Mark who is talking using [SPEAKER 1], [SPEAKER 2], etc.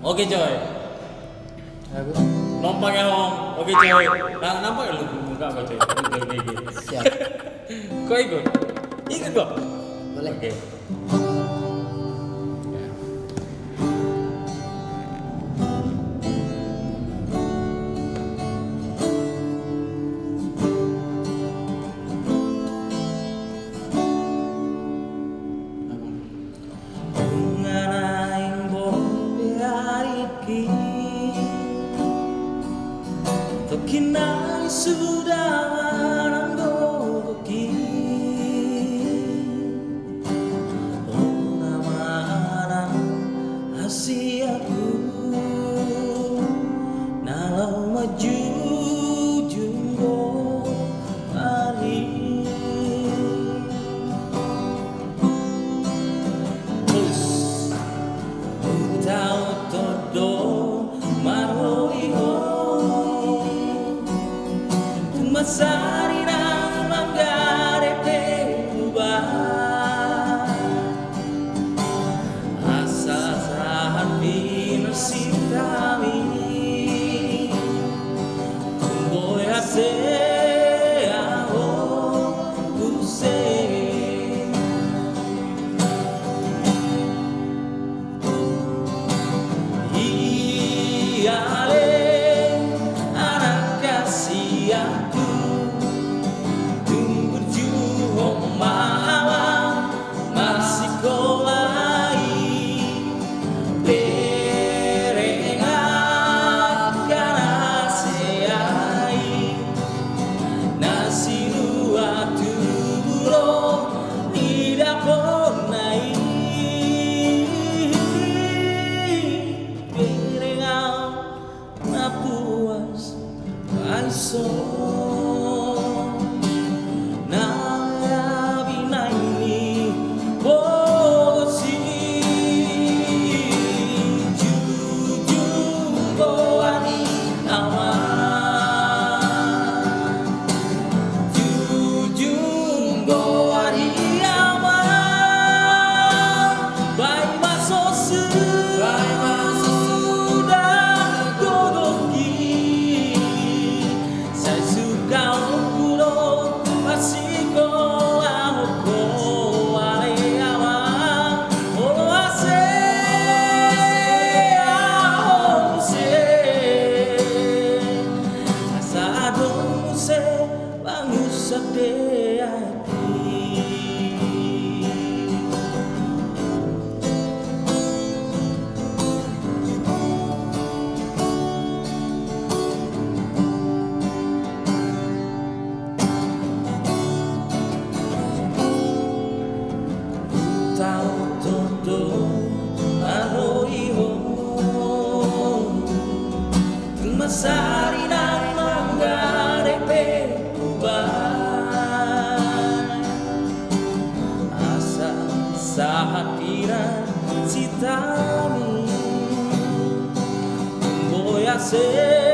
[SPEAKER 1] Oke coy.
[SPEAKER 2] Aku
[SPEAKER 1] Lompang ya Om. Oke coy. Nah, nampak ya lu muka apa coy? Oke.
[SPEAKER 2] siap.
[SPEAKER 1] Kok ikut? Ikut kok.
[SPEAKER 2] Boleh.
[SPEAKER 1] Oke. Tokinai sudah menanggoki nama hasiaku nalau maju jumbo hari terus utau todo maroiho masari nang manggare berubah asa saat binasib kami tumboy hase aho use iale anak kasih aku so na binaini bosi jujur boani awa jujur boani awa bai masosu sedih hati tahu todo aroiho masari nang manggare hatiran citami boyase